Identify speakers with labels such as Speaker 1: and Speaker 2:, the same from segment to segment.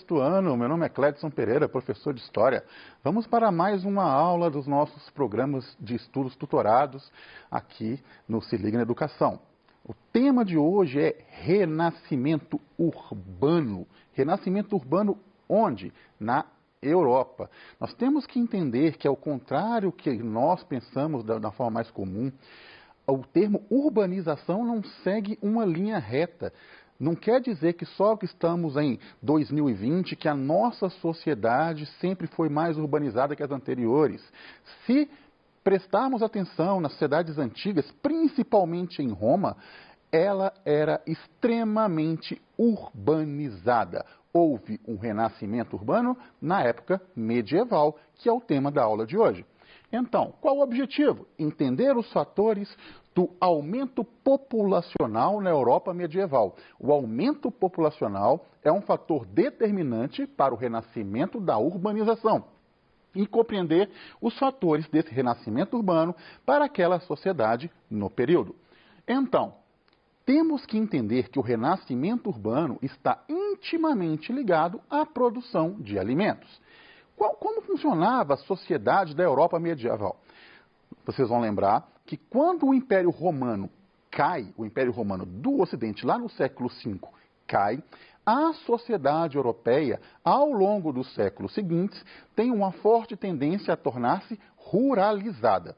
Speaker 1: sexto ano. Meu nome é Cledson Pereira, professor de História. Vamos para mais uma aula dos nossos programas de estudos tutorados aqui no Se Liga na Educação. O tema de hoje é renascimento urbano. Renascimento urbano onde? Na Europa. Nós temos que entender que, ao contrário que nós pensamos da forma mais comum, o termo urbanização não segue uma linha reta. Não quer dizer que só que estamos em 2020, que a nossa sociedade sempre foi mais urbanizada que as anteriores. Se prestarmos atenção nas sociedades antigas, principalmente em Roma, ela era extremamente urbanizada. Houve um renascimento urbano na época medieval, que é o tema da aula de hoje. Então, qual o objetivo? Entender os fatores do aumento populacional na Europa medieval. O aumento populacional é um fator determinante para o renascimento da urbanização e compreender os fatores desse renascimento urbano para aquela sociedade no período. Então, temos que entender que o renascimento urbano está intimamente ligado à produção de alimentos. Como funcionava a sociedade da Europa medieval? Vocês vão lembrar que quando o Império Romano cai, o Império Romano do Ocidente, lá no século V, cai, a sociedade europeia, ao longo dos séculos seguintes, tem uma forte tendência a tornar-se ruralizada.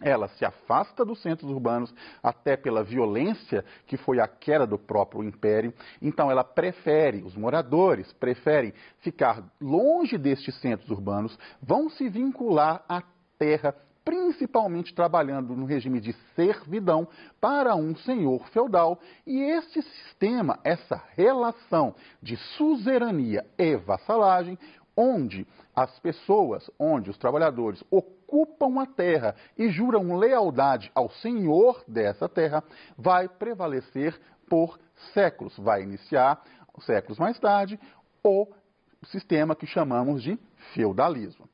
Speaker 1: Ela se afasta dos centros urbanos, até pela violência que foi a queda do próprio império. Então ela prefere, os moradores preferem ficar longe destes centros urbanos, vão se vincular à terra, principalmente trabalhando no regime de servidão para um senhor feudal. E este sistema, essa relação de suzerania e vassalagem, onde as pessoas, onde os trabalhadores ocupam a terra e juram lealdade ao senhor dessa terra, vai prevalecer por séculos. Vai iniciar, séculos mais tarde, o sistema que chamamos de feudalismo.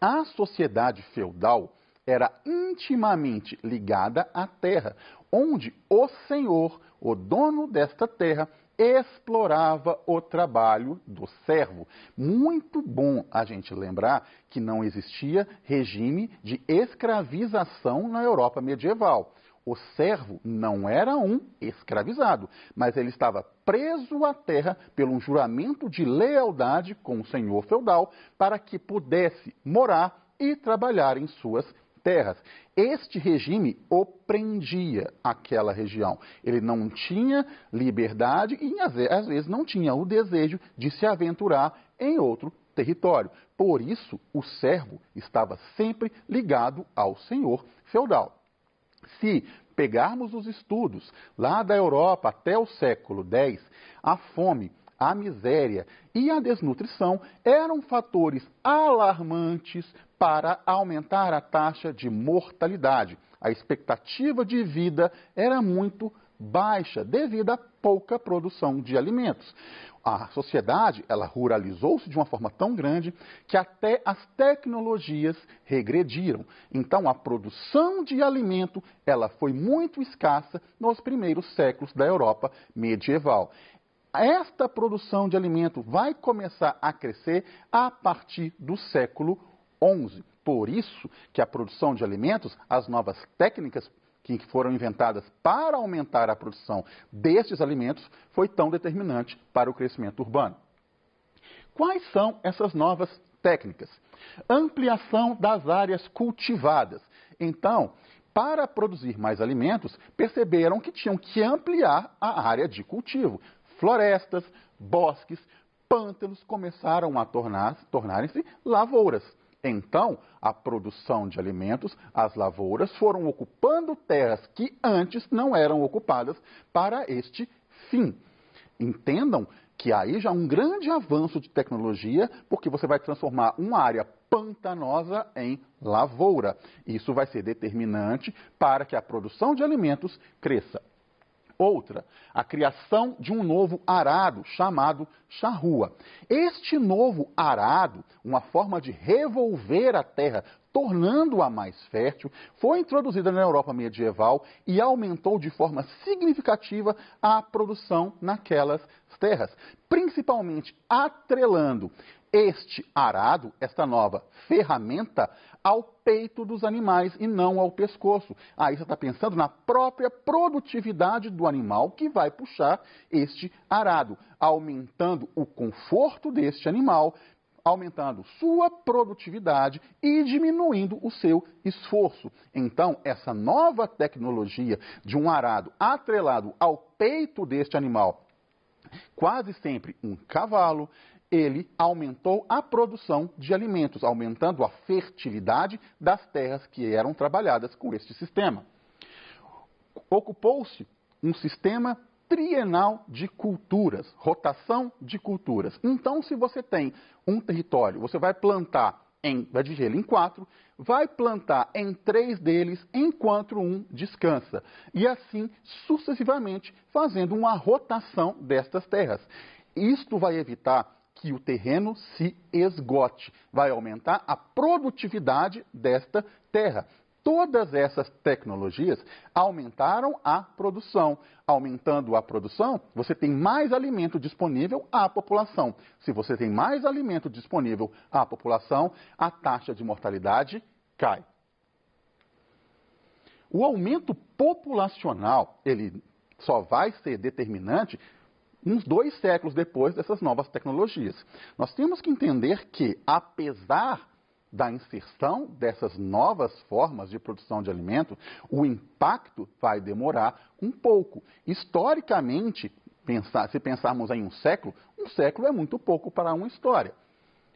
Speaker 1: A sociedade feudal era intimamente ligada à terra, onde o senhor, o dono desta terra, explorava o trabalho do servo. Muito bom a gente lembrar que não existia regime de escravização na Europa medieval. O servo não era um escravizado, mas ele estava preso à terra pelo juramento de lealdade com o senhor feudal para que pudesse morar e trabalhar em suas terras. Este regime opreendia aquela região. Ele não tinha liberdade e, às vezes, não tinha o desejo de se aventurar em outro território. Por isso, o servo estava sempre ligado ao senhor feudal. Se pegarmos os estudos lá da Europa até o século X, a fome, a miséria e a desnutrição eram fatores alarmantes para aumentar a taxa de mortalidade. A expectativa de vida era muito baixa devido à pouca produção de alimentos. A sociedade, ela ruralizou-se de uma forma tão grande que até as tecnologias regrediram. Então, a produção de alimento, ela foi muito escassa nos primeiros séculos da Europa medieval. Esta produção de alimento vai começar a crescer a partir do século XI. Por isso que a produção de alimentos, as novas técnicas que foram inventadas para aumentar a produção destes alimentos, foi tão determinante para o crescimento urbano. Quais são essas novas técnicas? Ampliação das áreas cultivadas. Então, para produzir mais alimentos, perceberam que tinham que ampliar a área de cultivo. Florestas, bosques, pântanos começaram a tornarem-se lavouras. Então, a produção de alimentos, as lavouras foram ocupando terras que antes não eram ocupadas para este fim. Entendam que aí já há um grande avanço de tecnologia, porque você vai transformar uma área pantanosa em lavoura. Isso vai ser determinante para que a produção de alimentos cresça. Outra, a criação de um novo arado chamado charrua. Este novo arado, uma forma de revolver a terra tornando-a mais fértil, foi introduzida na Europa medieval e aumentou de forma significativa a produção naquelas terras, principalmente atrelando este arado, esta nova ferramenta, ao peito dos animais e não ao pescoço. Aí você está pensando na própria produtividade do animal que vai puxar este arado, aumentando o conforto deste animal, aumentando sua produtividade e diminuindo o seu esforço. Então, essa nova tecnologia de um arado atrelado ao peito deste animal, quase sempre um cavalo, ele aumentou a produção de alimentos, aumentando a fertilidade das terras que eram trabalhadas com este sistema. Ocupou-se um sistema trienal de culturas, rotação de culturas. Então, se você tem um território, você vai plantar, vai dividir ele em 4, vai plantar em 3 deles enquanto um descansa. E assim, sucessivamente, fazendo uma rotação destas terras. Isto vai evitar que o terreno se esgote, vai aumentar a produtividade desta terra. Todas essas tecnologias aumentaram a produção. Aumentando a produção, você tem mais alimento disponível à população. Se você tem mais alimento disponível à população, a taxa de mortalidade cai. O aumento populacional, ele só vai ser determinante uns 2 séculos depois dessas novas tecnologias. Nós temos que entender que, apesar da inserção dessas novas formas de produção de alimento, o impacto vai demorar um pouco. Historicamente, se pensarmos em um século é muito pouco para uma história.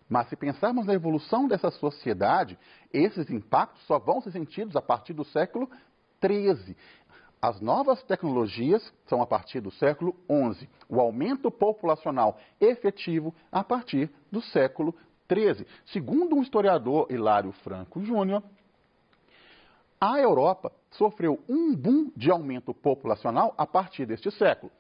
Speaker 1: Mas se pensarmos na evolução dessa sociedade, esses impactos só vão ser sentidos a partir do século XIII. As novas tecnologias são a partir do século XI. O aumento populacional efetivo a partir do século XIII. Segundo um historiador, Hilário Franco Júnior, a Europa sofreu um boom de aumento populacional a partir deste século.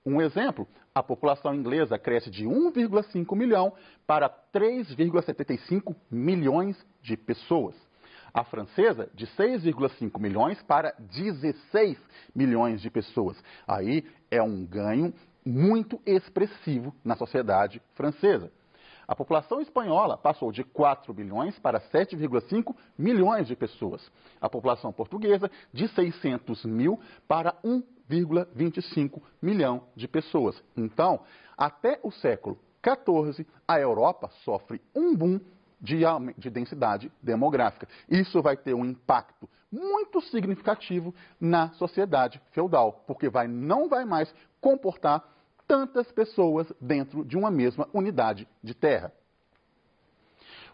Speaker 1: Um exemplo, a população inglesa cresce de 1,5 milhão para 3,75 milhões de pessoas. A francesa, de 6,5 milhões para 16 milhões de pessoas. Aí é um ganho muito expressivo na sociedade francesa. A população espanhola passou de 4 milhões para 7,5 milhões de pessoas. A população portuguesa, de 600 mil para 1,25 milhão de pessoas. Então, até o século XIV, a Europa sofre um boom de densidade demográfica. Isso vai ter um impacto muito significativo na sociedade feudal, porque não vai mais comportar tantas pessoas dentro de uma mesma unidade de terra.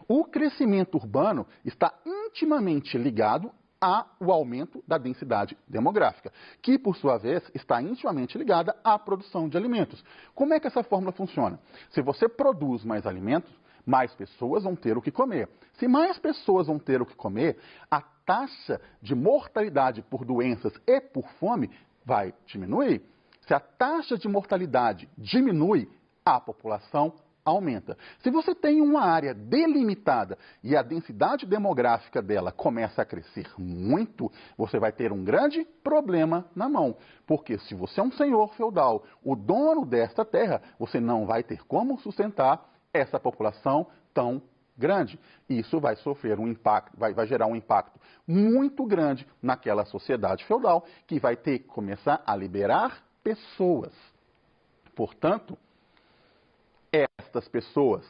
Speaker 1: O crescimento urbano está intimamente ligado ao aumento da densidade demográfica, que, por sua vez, está intimamente ligada à produção de alimentos. Como é que essa fórmula funciona? Se você produz mais alimentos, mais pessoas vão ter o que comer. Se mais pessoas vão ter o que comer, a taxa de mortalidade por doenças e por fome vai diminuir. Se a taxa de mortalidade diminui, a população aumenta. Se você tem uma área delimitada e a densidade demográfica dela começa a crescer muito, você vai ter um grande problema na mão. Porque se você é um senhor feudal, o dono desta terra, você não vai ter como sustentar essa população tão grande. Isso vai sofrer um impacto, vai gerar um impacto muito grande naquela sociedade feudal, que vai ter que começar a liberar pessoas. Portanto, estas pessoas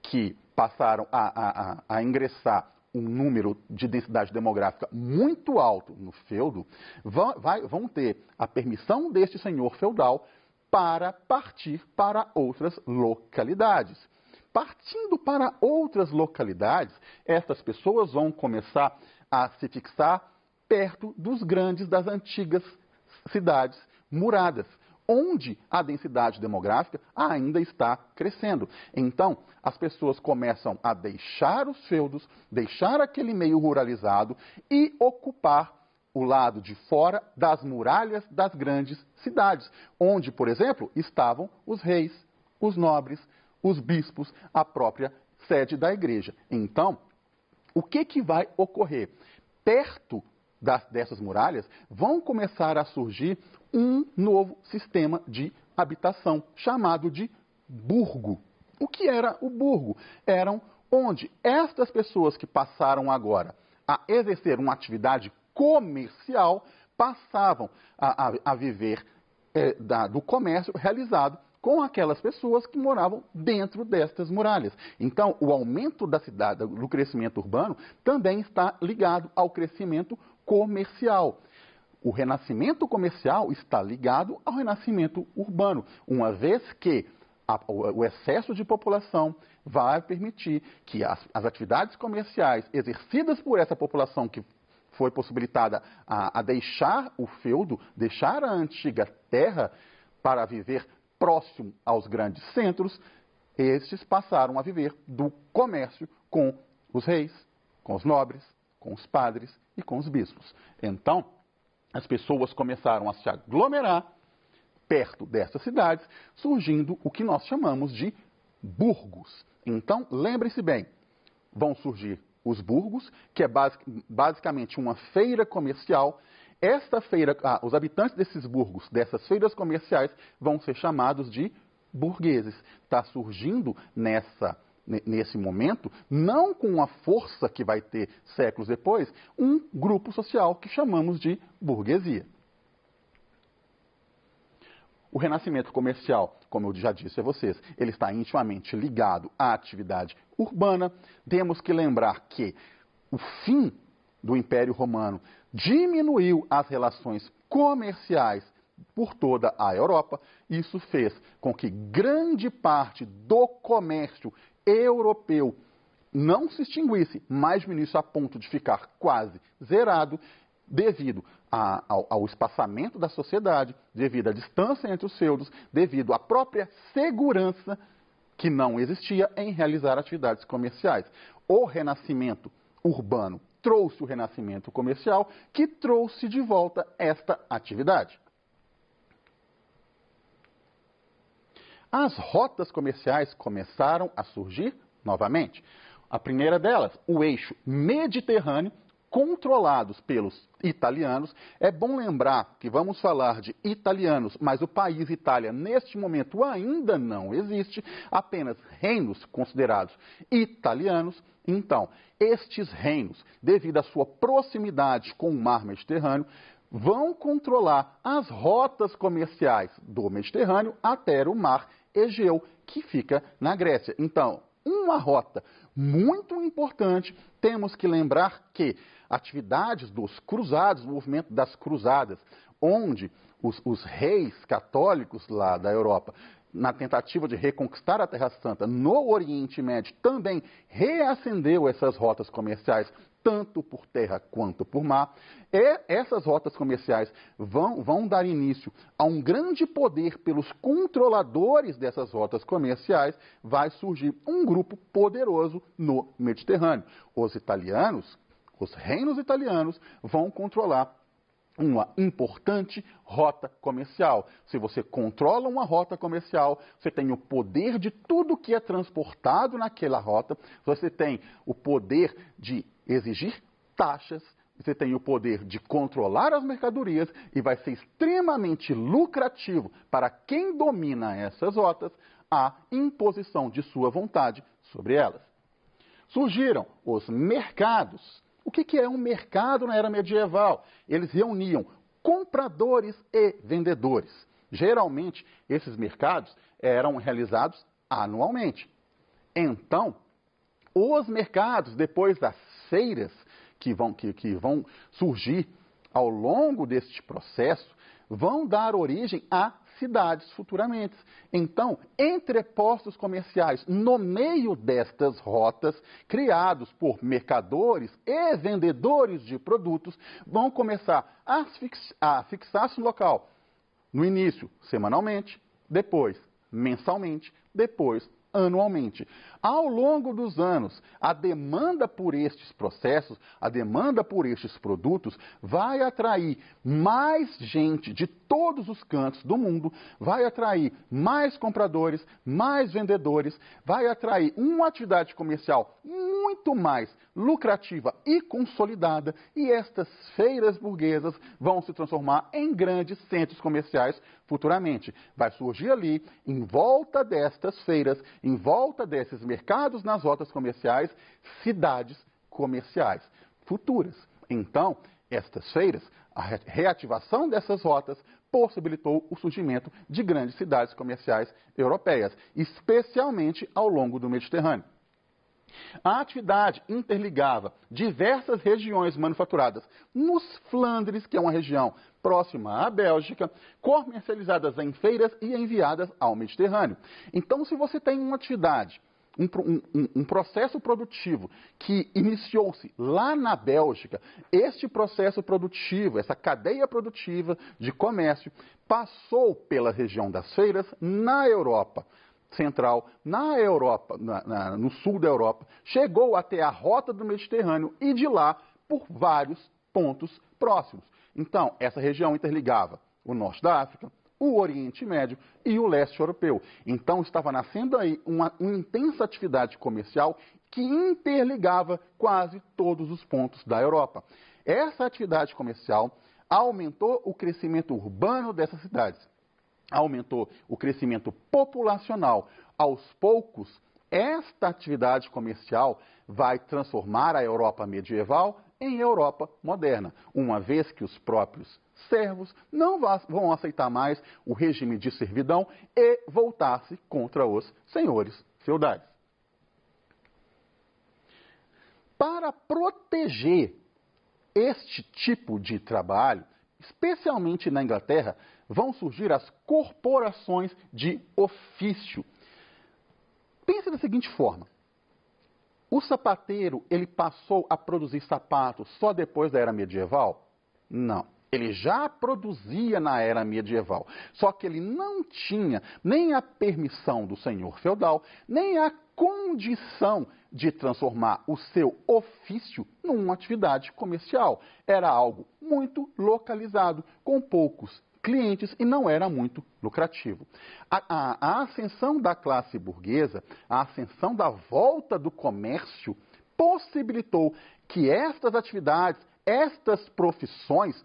Speaker 1: que passaram a ingressar um número de densidade demográfica muito alto no feudo, vão ter a permissão deste senhor feudal para partir para outras localidades. Partindo para outras localidades, essas pessoas vão começar a se fixar perto das antigas cidades muradas, onde a densidade demográfica ainda está crescendo. Então, as pessoas começam a deixar os feudos, deixar aquele meio ruralizado e ocupar o lado de fora das muralhas das grandes cidades, onde, por exemplo, estavam os reis, os nobres, os bispos, a própria sede da igreja. Então, o que vai ocorrer? Perto dessas muralhas, vão começar a surgir um novo sistema de habitação, chamado de burgo. O que era o burgo? Eram onde estas pessoas que passaram agora a exercer uma atividade comercial, passavam a viver do comércio realizado com aquelas pessoas que moravam dentro destas muralhas. Então, o aumento da cidade, do crescimento urbano, também está ligado ao crescimento comercial. O renascimento comercial está ligado ao renascimento urbano, uma vez que o excesso de população vai permitir que as atividades comerciais exercidas por essa população que foi possibilitada a deixar o feudo, deixar a antiga terra para viver próximo aos grandes centros, estes passaram a viver do comércio com os reis, com os nobres, com os padres e com os bispos. Então, as pessoas começaram a se aglomerar perto dessas cidades, surgindo o que nós chamamos de burgos. Então, lembre-se bem, vão surgir os burgos, que é basicamente uma feira comercial. Esta feira, os habitantes desses burgos, dessas feiras comerciais, vão ser chamados de burgueses. Está surgindo nesse momento, não com uma força que vai ter séculos depois, um grupo social que chamamos de burguesia. O renascimento comercial, como eu já disse a vocês, ele está intimamente ligado à atividade urbana. Temos que lembrar que o fim do Império Romano diminuiu as relações comerciais por toda a Europa. Isso fez com que grande parte do comércio europeu não se extinguisse, mas diminuísse a ponto de ficar quase zerado, devido ao espaçamento da sociedade, devido à distância entre os feudos, devido à própria segurança que não existia em realizar atividades comerciais. O renascimento urbano trouxe o renascimento comercial, que trouxe de volta esta atividade. As rotas comerciais começaram a surgir novamente. A primeira delas, o eixo mediterrâneo, controlados pelos italianos. É bom lembrar que vamos falar de italianos, mas o país Itália, neste momento, ainda não existe, apenas reinos considerados italianos. Então, estes reinos, devido à sua proximidade com o mar Mediterrâneo, vão controlar as rotas comerciais do Mediterrâneo até o mar Egeu, que fica na Grécia. Então, uma rota muito importante, temos que lembrar que atividades dos cruzados, o movimento das cruzadas, onde os reis católicos lá da Europa, na tentativa de reconquistar a Terra Santa no Oriente Médio, também reacendeu essas rotas comerciais, tanto por terra quanto por mar. E essas rotas comerciais vão dar início a um grande poder pelos controladores dessas rotas comerciais. Vai surgir um grupo poderoso no Mediterrâneo. Os italianos, os reinos italianos, vão controlar uma importante rota comercial. Se você controla uma rota comercial, você tem o poder de tudo que é transportado naquela rota, você tem o poder de exigir taxas, você tem o poder de controlar as mercadorias e vai ser extremamente lucrativo para quem domina essas rotas a imposição de sua vontade sobre elas. Surgiram os mercados. O que é um mercado na era medieval? Eles reuniam compradores e vendedores. Geralmente, esses mercados eram realizados anualmente. Então, os mercados, depois das feiras que vão surgir ao longo deste processo, vão dar origem a cidades futuramente. Então, entrepostos comerciais no meio destas rotas, criados por mercadores e vendedores de produtos, vão começar a fixar-se no local. No início, semanalmente, depois, mensalmente, depois, anualmente. Ao longo dos anos, a demanda por estes processos, a demanda por estes produtos vai atrair mais gente de todos os cantos do mundo, vai atrair mais compradores, mais vendedores, vai atrair uma atividade comercial muito mais lucrativa e consolidada, e estas feiras burguesas vão se transformar em grandes centros comerciais futuramente. Vai surgir ali, em volta destas feiras, em volta desses mercados nas rotas comerciais, cidades comerciais futuras. Então, estas feiras, a reativação dessas rotas possibilitou o surgimento de grandes cidades comerciais europeias, especialmente ao longo do Mediterrâneo. A atividade interligava diversas regiões manufaturadas nos Flandres, que é uma região próxima à Bélgica, comercializadas em feiras e enviadas ao Mediterrâneo. Então, se você tem uma atividade, um processo produtivo que iniciou-se lá na Bélgica, este processo produtivo, essa cadeia produtiva de comércio, passou pela região das feiras na Europa Central, na Europa, no sul da Europa, chegou até a rota do Mediterrâneo e de lá por vários pontos próximos. Então, essa região interligava o norte da África, o Oriente Médio e o leste europeu. Então, estava nascendo aí uma intensa atividade comercial que interligava quase todos os pontos da Europa. Essa atividade comercial aumentou o crescimento urbano dessas cidades, aumentou o crescimento populacional. Aos poucos, esta atividade comercial vai transformar a Europa medieval em Europa moderna, uma vez que os próprios servos não vão aceitar mais o regime de servidão e voltar-se contra os senhores feudais. Para proteger este tipo de trabalho, especialmente na Inglaterra, vão surgir as corporações de ofício. Pense da seguinte forma: o sapateiro, ele passou a produzir sapatos só depois da era medieval? Não. Ele já produzia na era medieval, só que ele não tinha nem a permissão do senhor feudal, nem a condição de transformar o seu ofício numa atividade comercial. Era algo muito localizado, com poucos clientes e não era muito lucrativo. A ascensão da classe burguesa, a ascensão da volta do comércio, possibilitou que estas atividades, estas profissões,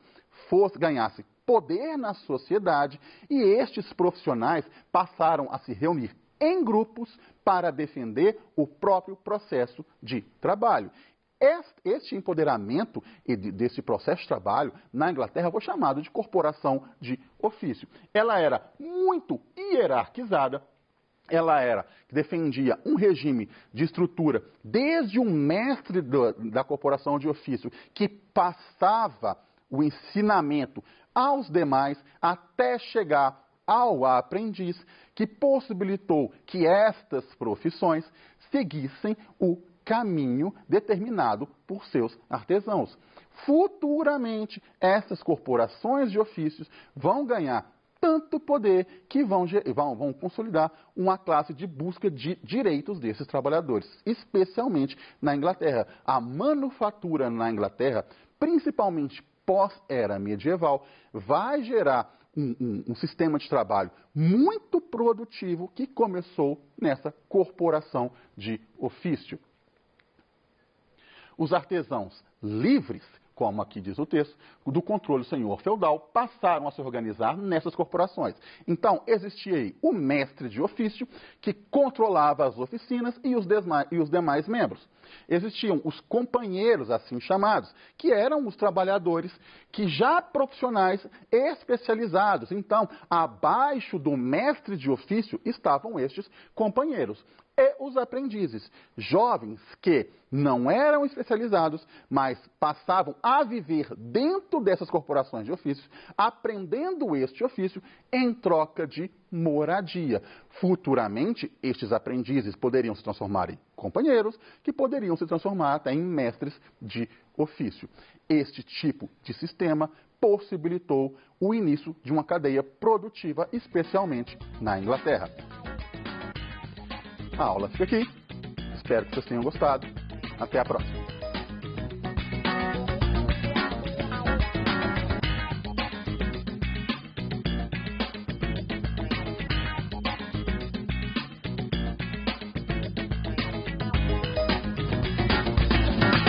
Speaker 1: ganhassem poder na sociedade e estes profissionais passaram a se reunir em grupos para defender o próprio processo de trabalho. Este empoderamento desse processo de trabalho na Inglaterra foi chamado de corporação de ofício. Ela era muito hierarquizada, defendia um regime de estrutura desde um mestre da corporação de ofício que passava o ensinamento aos demais até chegar ao aprendiz, que possibilitou que estas profissões seguissem o caminho determinado por seus artesãos. Futuramente, essas corporações de ofícios vão ganhar tanto poder que vão consolidar uma classe de busca de direitos desses trabalhadores, especialmente na Inglaterra. A manufatura na Inglaterra, principalmente pós-era medieval, vai gerar um sistema de trabalho muito produtivo que começou nessa corporação de ofício. Os artesãos livres, como aqui diz o texto, do controle do senhor feudal, passaram a se organizar nessas corporações. Então, existia aí o mestre de ofício, que controlava as oficinas e os demais membros. Existiam os companheiros, assim chamados, que eram os trabalhadores que já profissionais especializados. Então, abaixo do mestre de ofício estavam estes companheiros. E os aprendizes, jovens que não eram especializados, mas passavam a viver dentro dessas corporações de ofícios, aprendendo este ofício em troca de moradia. Futuramente, estes aprendizes poderiam se transformar em companheiros, que poderiam se transformar até em mestres de ofício. Este tipo de sistema possibilitou o início de uma cadeia produtiva, especialmente na Inglaterra. A aula fica aqui. Espero que vocês tenham gostado. Até a próxima.